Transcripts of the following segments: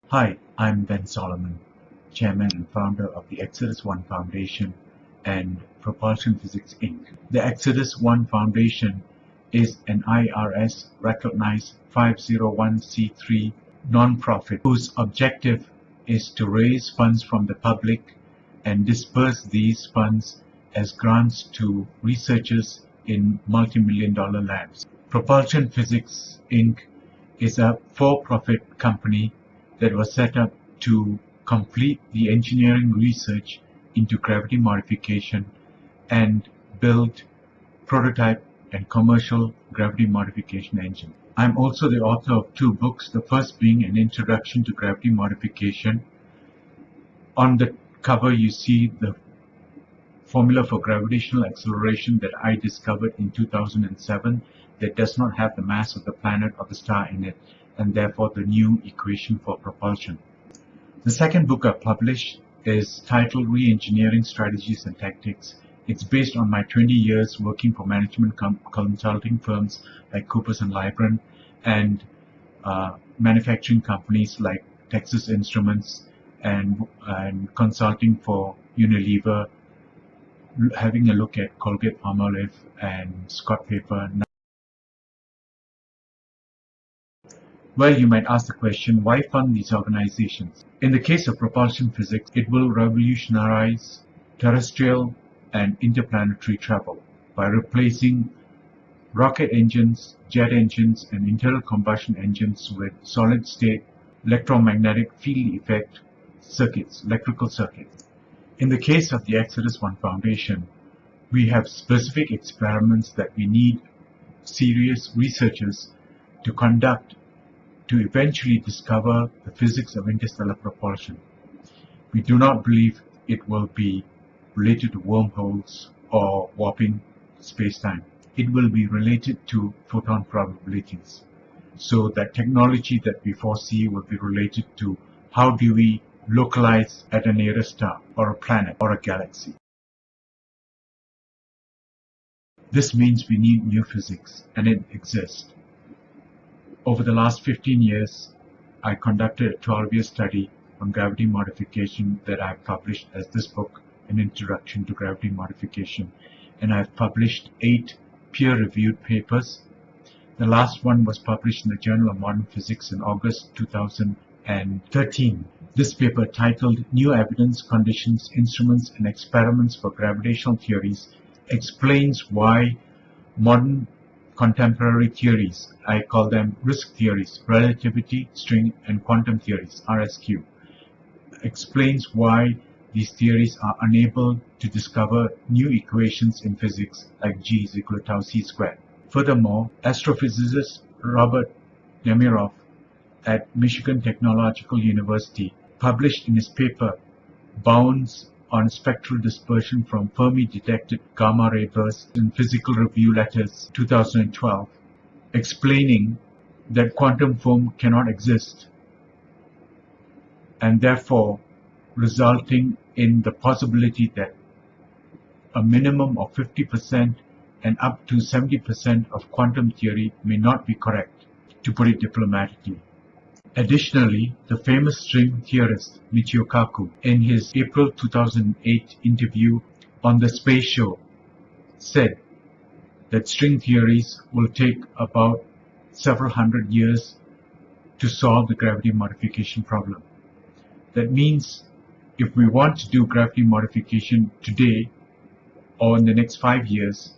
Hi, I'm Ben Solomon, Chairman and founder of the Xodus One Foundation and Propulsion Physics Inc. The Xodus One Foundation is an IRS-recognized 501c3 nonprofit whose objective is to raise funds from the public and disperse these funds as grants to researchers in multi-million-dollar labs. Propulsion Physics Inc. is a for-profit company that was set up to complete the engineering research into gravity modification and build prototype and commercial gravity modification engine. I'm also the author of two books, the first being An Introduction to Gravity Modification. On the cover you see the formula for gravitational acceleration that I discovered in 2007 that does not have the mass of the planet or the star in it, and therefore the new equation for propulsion. The second book I published is titled Re-Engineering Strategies and Tactics. It's based on my 20 years working for management consulting firms like Coopers & Lybrand and manufacturing companies like Texas Instruments and consulting for Unilever, having a look at Colgate-Palmolive and Scott Paper. Well, you might ask the question, why fund these organizations? In the case of propulsion physics, it will revolutionize terrestrial and interplanetary travel by replacing rocket engines, jet engines, and internal combustion engines with solid-state electromagnetic field effect circuits, electrical circuits. In the case of the Xodus One Foundation, we have specific experiments that we need serious researchers to conduct to eventually discover the physics of interstellar propulsion. We do not believe it will be related to wormholes or warping space-time. It will be related to photon probabilities. So that technology that we foresee will be related to how do we localize at a nearest star or a planet or a galaxy. This means we need new physics, and it exists. Over the last 15 years, I conducted a 12-year study on gravity modification that I have published as this book, An Introduction to Gravity Modification, and I have published 8 peer-reviewed papers. The last one was published in the Journal of Modern Physics in August 2013. This paper, titled New Evidence, Conditions, Instruments, and Experiments for Gravitational Theories, explains why modern contemporary theories, I call them risk theories, relativity, string, and quantum theories, RSQ, explains why these theories are unable to discover new equations in physics like G is equal to tau c squared. Furthermore, astrophysicist Robert Nemirov at Michigan Technological University published in his paper Bounds on Spectral Dispersion from Fermi-Detected Gamma-Ray Bursts in Physical Review Letters 2012, explaining that quantum foam cannot exist, and therefore resulting in the possibility that a minimum of 50% and up to 70% of quantum theory may not be correct, to put it diplomatically. Additionally, the famous string theorist Michio Kaku, in his April 2008 interview on The Space Show, said that string theories will take about several hundred years to solve the gravity modification problem. That means if we want to do gravity modification today or in the next 5 years,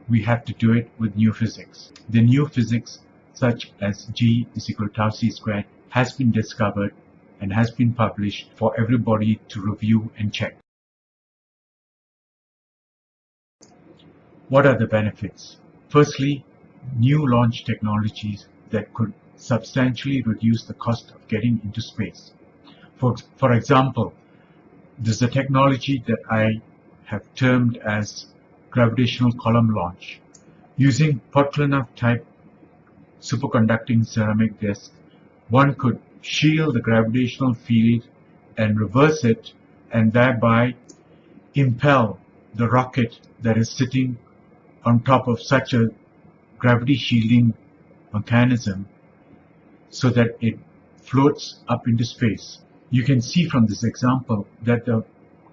we have to do it with new physics. The new physics, such as G is equal to tau c squared, has been discovered and has been published for everybody to review and check. What are the benefits? Firstly, new launch technologies that could substantially reduce the cost of getting into space. For example, there's a technology that I have termed as gravitational column launch. Using Podklenev type superconducting ceramic disc, one could shield the gravitational field and reverse it, and thereby impel the rocket that is sitting on top of such a gravity shielding mechanism so that it floats up into space. You can see from this example that the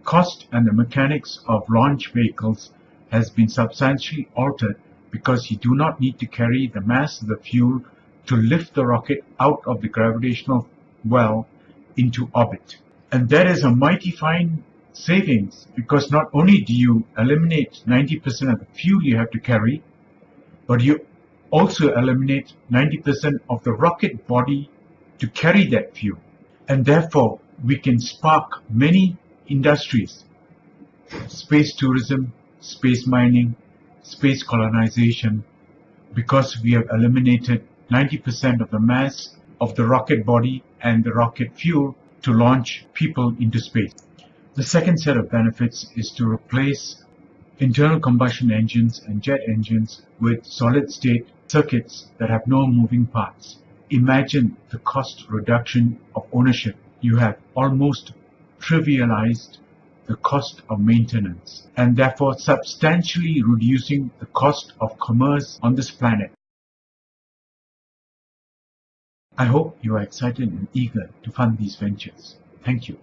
cost and the mechanics of launch vehicles has been substantially altered because you do not need to carry the mass of the fuel to lift the rocket out of the gravitational well into orbit. And that is a mighty fine savings, because not only do you eliminate 90% of the fuel you have to carry, but you also eliminate 90% of the rocket body to carry that fuel. And therefore, we can spark many industries: space tourism, space mining, space colonization, because we have eliminated 90% of the mass of the rocket body and the rocket fuel to launch people into space. The second set of benefits is to replace internal combustion engines and jet engines with solid-state circuits that have no moving parts. Imagine the cost reduction of ownership. You have almost trivialized the cost of maintenance, and therefore substantially reducing the cost of commerce on this planet. I hope you are excited and eager to fund these ventures. Thank you.